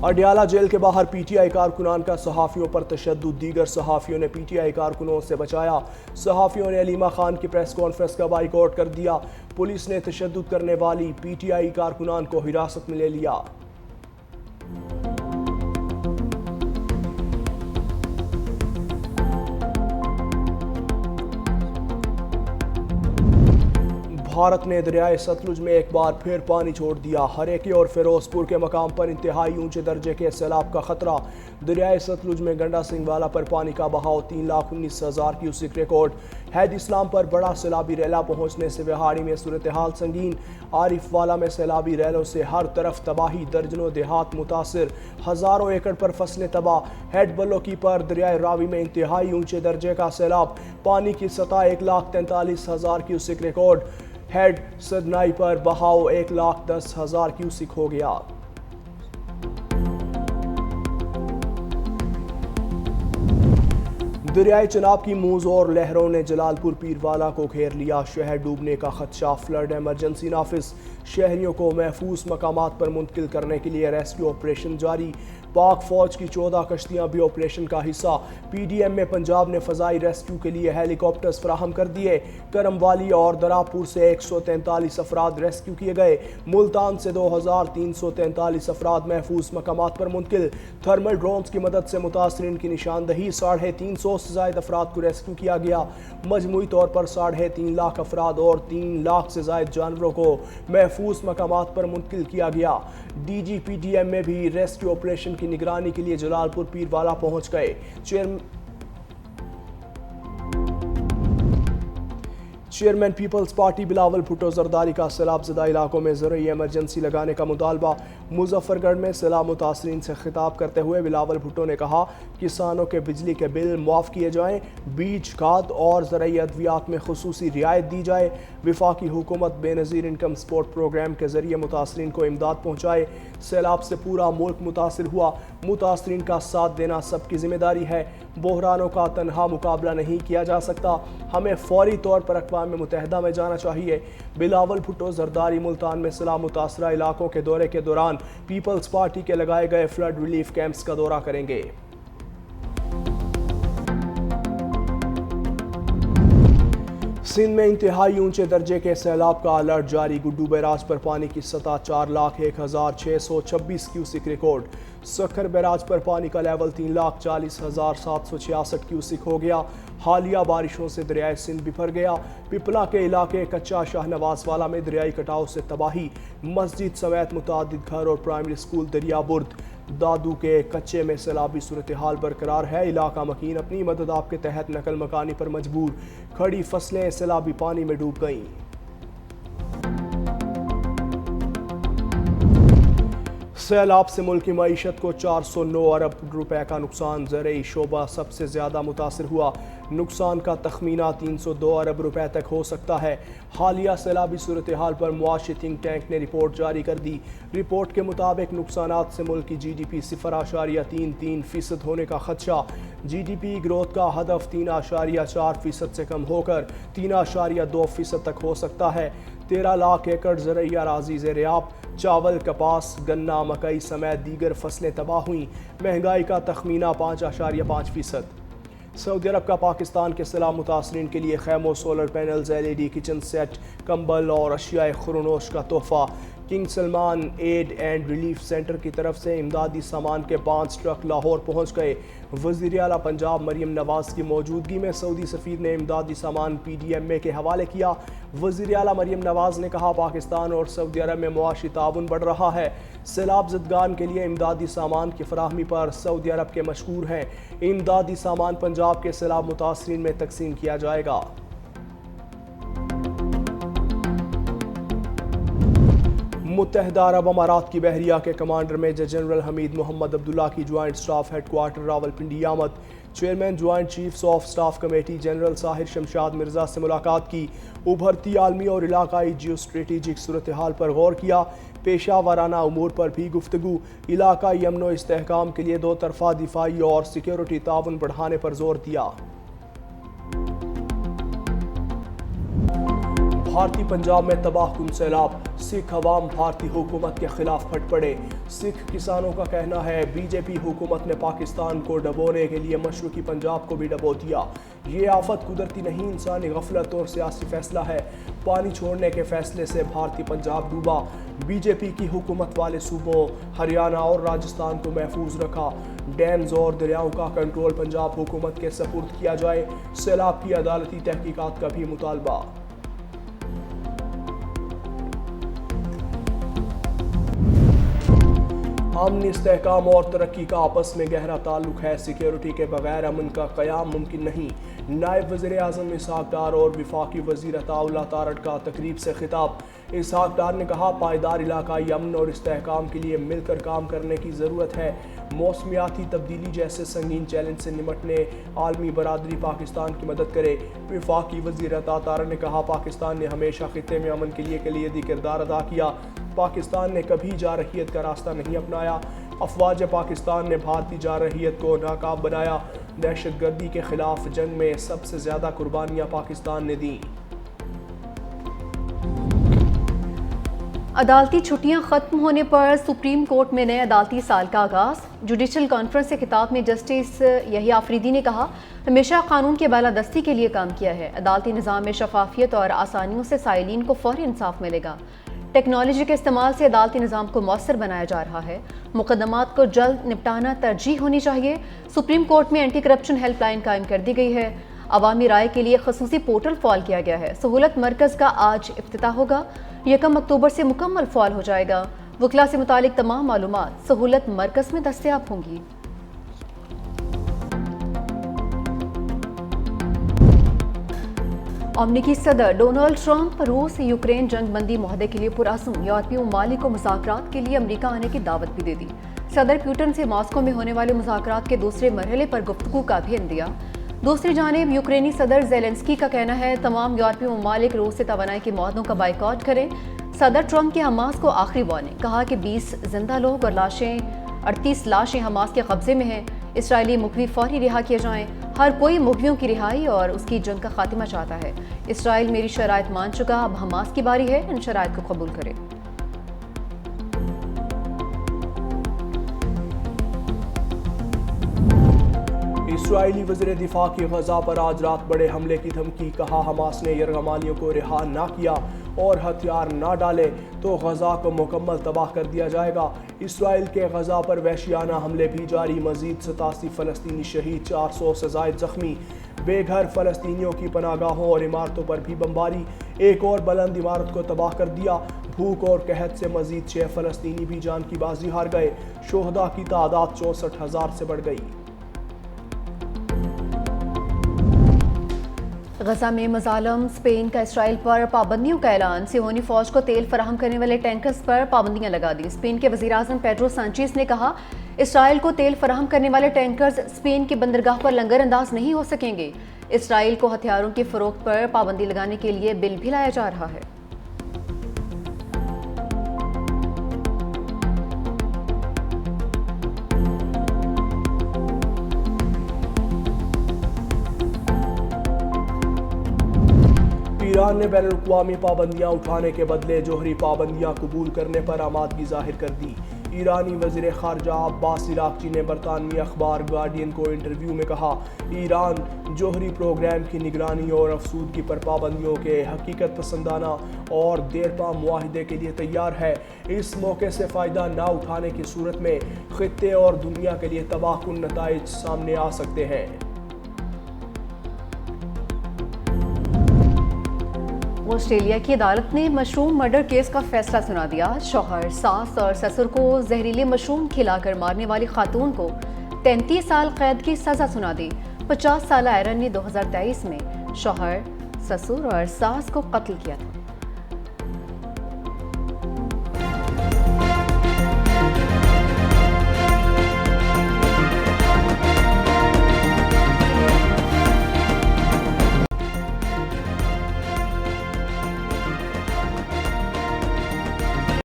Adiala jail کے باہر P T I کارکنان کا صحافیوں پر تشدد، دیگر صحافیوں نے پی ٹی آئی کارکنوں سے بچایا۔ صحافیوں نے علیمہ خان کی پریس کانفرنس کا بائیکاٹ کر دیا۔ پولیس نے تشدد کرنے والی پی ٹی آئی کارکنان کو حراست میں لے لیا۔ بھارت نے دریائے ستلج میں ایک بار پھر پانی چھوڑ دیا۔ ہریکی اور فیروز پور کے مقام پر انتہائی اونچے درجے کے سیلاب کا خطرہ۔ دریائے ستلج میں گنڈا سنگھ والا پر پانی کا بہاؤ 3,19,000 کیوسک ریکارڈ۔ ہیڈ اسلام پر بڑا سیلابی ریلا پہنچنے سے وہاڑی میں صورتحال سنگین۔ عارف والا میں سیلابی ریلوں سے ہر طرف تباہی، درجنوں دیہات متاثر، ہزاروں ایکڑ پر فصلیں تباہ۔ ہیڈ بلوکی پر دریائے راوی میں انتہائی اونچے درجے کا سیلاب، پانی کی سطح 1,43,000 کیوسک ریکارڈ۔ ہیڈ سدنائی پر بہاؤ 1,10,000 کیوسک ہو گیا۔ دریائے چناب کی موج اور لہروں نے جلال پور پیروالا کو گھیر لیا۔ شہر ڈوبنے کا خدشہ، فلڈ ایمرجنسی نافذ۔ شہریوں کو محفوظ مقامات پر منتقل کرنے کے لیے ریسکیو آپریشن جاری۔ پاک فوج کی 14 کشتیاں بھی آپریشن کا حصہ۔ پی ڈی ایم میں پنجاب نے فضائی ریسکیو کے لیے ہیلی کاپٹرز فراہم کر دیے۔ کرم والی اور دراپور سے 143 افراد ریسکیو کیے گئے۔ ملتان سے 2,343 افراد محفوظ مقامات پر منتقل۔ تھرمل ڈرونز کی مدد سے متاثرین کی نشاندہی، 350 سے زائد افراد کو ریسکیو کیا گیا۔ مجموعی طور پر 3.5 لاکھ افراد اور 3 لاکھ سے زائد جانوروں کو محفوظ مقامات پر منتقل کیا گیا۔ D G P D M میں بھی ریسکیو آپریشن کی نگرانی کے لیے جلال پور پیروالا پہنچ گئے۔ چیئرمین پیپلز پارٹی بلاول بھٹو زرداری کا سیلاب زدہ علاقوں میں زرعی ایمرجنسی لگانے کا مطالبہ۔ مظفر گڑھ میں سیلاب متاثرین سے خطاب کرتے ہوئے بلاول بھٹو نے کہا، کسانوں کے بجلی کے بل معاف کیے جائیں، بیج، کھاد اور زرعی ادویات میں خصوصی رعایت دی جائے۔ وفاقی حکومت بے نظیر انکم سپورٹ پروگرام کے ذریعے متاثرین کو امداد پہنچائے۔ سیلاب سے پورا ملک متاثر ہوا، متاثرین کا ساتھ دینا سب کی ذمہ داری ہے۔ بحرانوں کا تنہا مقابلہ نہیں کیا جا سکتا، ہمیں فوری طور پر اقوام متحدہ میں جانا چاہیے۔ بلاول بھٹو زرداری ملتان میں سیلاب متاثرہ علاقوں کے دورے کے دوران پیپلز پارٹی کے لگائے گئے فلڈ ریلیف کیمپس کا دورہ کریں گے۔ سندھ میں انتہائی اونچے درجے کے سیلاب کا الرٹ جاری۔ گڈو بیراج پر پانی کی سطح 4,01,626 کیوسک ریکارڈ۔ سکھر بیراج پر پانی کا لیول 3,40,766 کیوسک ہو گیا۔ حالیہ بارشوں سے دریائے سندھ بفر گیا۔ پپلا کے علاقے کچا شاہ نواز والا میں دریائی کٹاؤ سے تباہی، مسجد سمیت متعدد گھر اور پرائمری اسکول دریا برد۔ دادو کے کچے میں سیلابی صورتحال برقرار ہے، علاقہ مکین اپنی مدد آپ کے تحت نقل مکانی پر مجبور۔ کھڑی فصلیں سیلابی پانی میں ڈوب گئیں۔ سیلاب سے ملک کی معیشت کو 409 ارب روپے کا نقصان، زرعی شعبہ سب سے زیادہ متاثر ہوا۔ نقصان کا تخمینہ 302 ارب روپے تک ہو سکتا ہے۔ حالیہ سیلابی صورتحال پر معاشی تھنک ٹینک نے رپورٹ جاری کر دی۔ رپورٹ کے مطابق نقصانات سے ملک کی جی ڈی پی 0.33% ہونے کا خدشہ۔ جی ڈی پی گروتھ کا ہدف 3.4% سے کم ہو کر 3.2% تک ہو سکتا ہے۔ 13 لاکھ ایکڑ زرعی اراضی زیر آب، چاول، کپاس، گنا، مکئی سمیت دیگر فصلیں تباہ ہوئیں۔ مہنگائی کا تخمینہ 5.5%۔ سعودی عرب کا پاکستان کے سیلاب متاثرین کے لیے خیموں، solar panels, LED kitchen set, کمبل اور اشیاء خورنوش کا تحفہ۔ King Salman aid and relief centre کی طرف سے امدادی سامان کے 5 ٹرک لاہور پہنچ گئے۔ وزیر اعلیٰ پنجاب مریم نواز کی موجودگی میں سعودی سفیر نے امدادی سامان پی ڈی ایم اے کے حوالے کیا۔ وزیر اعلیٰ مریم نواز نے کہا، پاکستان اور سعودی عرب میں معاشی تعاون بڑھ رہا ہے۔ سیلاب زدگان کے لیے امدادی سامان کی فراہمی پر سعودی عرب کے مشکور ہیں۔ امدادی سامان پنجاب کے سیلاب متاثرین میں تقسیم کیا جائے گا۔ متحدہ عرب امارات کی بحریہ کے commander major general Hamid Mohammed Abdullah کی joint staff head quarter Rawalpindi آمد۔ Chairman joint chiefs of staff committee general Sahir Shamshad Mirza سے ملاقات کی۔ ابھرتی عالمی اور علاقائی جیو اسٹریٹجک صورتحال پر غور کیا۔ پیشہ ورانہ امور پر بھی گفتگو۔ علاقائی امن و استحکام کے لیے دو طرفہ دفاعی اور سیکیورٹی تعاون بڑھانے پر زور دیا۔ بھارتی پنجاب میں تباہ کن سیلاب، سکھ عوام بھارتی حکومت کے خلاف پھٹ پڑے۔ سکھ کسانوں کا کہنا ہے بی جے پی حکومت نے پاکستان کو ڈبونے کے لیے مشرقی پنجاب کو بھی ڈبو دیا۔ یہ آفت قدرتی نہیں، انسانی غفلت اور سیاسی فیصلہ ہے۔ پانی چھوڑنے کے فیصلے سے بھارتی پنجاب ڈوبا۔ بی جے پی کی حکومت والے صوبوں ہریانہ اور راجستھان کو محفوظ رکھا۔ ڈیمز اور دریاؤں کا کنٹرول پنجاب حکومت کے سپرد کیا جائے۔ سیلاب کی عدالتی تحقیقات کا بھی مطالبہ۔ امن، استحکام اور ترقی کا آپس میں گہرا تعلق ہے۔ سیکیورٹی کے بغیر امن کا قیام ممکن نہیں۔ نائب وزیر اعظم اسحاق ڈار اور وفاقی وزیر عطا اللہ تارڑ کا تقریب سے خطاب۔ اسحاق ڈار نے کہا پائیدار علاقائی امن اور استحکام کے لیے مل کر کام کرنے کی ضرورت ہے۔ موسمیاتی تبدیلی جیسے سنگین چیلنج سے نمٹنے عالمی برادری پاکستان کی مدد کرے۔ وفاقی وزیر عطا تارڑ نے کہا پاکستان نے ہمیشہ خطے میں امن کے لیے کلیدی کردار ادا کیا۔ پاکستان نے کبھی جارحیت کا راستہ نہیں اپنایا۔ افواج پاکستان نے بھارتی جارحیت کو ناکام بنایا۔ دہشت گردی کے خلاف جنگ میں سب سے زیادہ قربانیاں پاکستان نے دیں۔ عدالتی چھٹیاں ختم ہونے پر سپریم کورٹ میں نئے عدالتی سال کا آغاز۔ جوڈیشل کانفرنس سے خطاب میں جسٹس یحییٰ آفریدی نے کہا ہمیشہ قانون کے بالادستی کے لیے کام کیا ہے۔ عدالتی نظام میں شفافیت اور آسانیوں سے سائلین کو فوری انصاف ملے گا۔ ٹیکنالوجی کے استعمال سے عدالتی نظام کو مؤثر بنایا جا رہا ہے۔ مقدمات کو جلد نپٹانا ترجیح ہونی چاہیے۔ سپریم کورٹ میں اینٹی کرپشن ہیلپ لائن قائم کر دی گئی ہے۔ عوامی رائے کے لیے خصوصی پورٹل فعال کیا گیا ہے۔ سہولت مرکز کا آج افتتاح ہوگا۔ 1 اکتوبر سے مکمل فعال ہو جائے گا۔ وکلاء سے متعلق تمام معلومات سہولت مرکز میں دستیاب ہوں گی۔ امریکی صدر ڈونلڈ ٹرمپ روس یوکرین جنگ بندی معاہدے کے لیے پرعزم یورپی ممالک کو مذاکرات کے لیے امریکہ آنے کی دعوت بھی دے دی۔ صدر پوٹن سے ماسکو میں ہونے والے مذاکرات کے دوسرے مرحلے پر گفتگو کا بھی عندیہ۔ دوسری جانب یوکرینی صدر زیلنسکی کا کہنا ہے تمام یورپی ممالک روس سے توانائی کے معاہدوں کا بائیکاٹ کریں۔ صدر ٹرمپ کی حماس کو آخری وارننگ، کہا کہ 20 زندہ لوگ اور 38 لاشیں حماس کے قبضے میں ہیں۔ اسرائیلی مغوی فوری رہا کیے جائیں۔ ہر کوئی مغویوں کی رہائی اور اس کی جنگ کا خاتمہ چاہتا ہے۔ اسرائیل میری شرائط مان چکا، اب حماس کی باری ہے ان شرائط کو قبول کرے۔ اسرائیلی وزیر دفاع کی غزہ پر آج رات بڑے حملے کی دھمکی، کہا حماس نے یرغمالیوں کو رہا نہ کیا اور ہتھیار نہ ڈالے تو غزہ کو مکمل تباہ کر دیا جائے گا۔ اسرائیل کے غزہ پر وحشیانہ حملے بھی جاری، مزید 87 فلسطینی شہید، 400 سے زائد زخمی۔ بے گھر فلسطینیوں کی پناہ گاہوں اور عمارتوں پر بھی بمباری، ایک اور بلند عمارت کو تباہ کر دیا۔ بھوک اور قحط سے مزید 6 فلسطینی بھی جان کی بازی ہار گئے۔ شہداء کی تعداد 64,000 سے بڑھ گئی۔ غزہ میں مظالم، اسپین کا اسرائیل پر پابندیوں کا اعلان، صہیونی فوج کو تیل فراہم کرنے والے ٹینکرز پر پابندیاں لگا دی۔ اسپین کے وزیر اعظم پیڈرو سانچیز نے کہا اسرائیل کو تیل فراہم کرنے والے ٹینکرز اسپین کی بندرگاہ پر لنگر انداز نہیں ہو سکیں گے۔ اسرائیل کو ہتھیاروں کی فروخت پر پابندی لگانے کے لیے بل بھی لایا جا رہا ہے۔ ایران نے بین الاقوامی پابندیاں اٹھانے کے بدلے جوہری پابندیاں قبول کرنے پر آمادگی ظاہر کر دی۔ ایرانی وزیر خارجہ عباس عراقچی نے برطانوی اخبار گارڈین کو انٹرویو میں کہا ایران جوہری پروگرام کی نگرانی اور افزودگی پر پابندیوں کے حقیقت پسندانہ اور دیرپا معاہدے کے لیے تیار ہے۔ اس موقع سے فائدہ نہ اٹھانے کی صورت میں خطے اور دنیا کے لیے تباہ کن نتائج سامنے آ سکتے ہیں۔ آسٹریلیا کی عدالت نے مشروم مرڈر کیس کا فیصلہ سنا دیا۔ شوہر، ساس اور سسر کو زہریلے مشروم کھلا کر مارنے والی خاتون کو 33 سال قید کی سزا سنا دی۔ 50 سالہ ایرن نے 2023 میں شوہر، سسر اور ساس کو قتل کیا تھا۔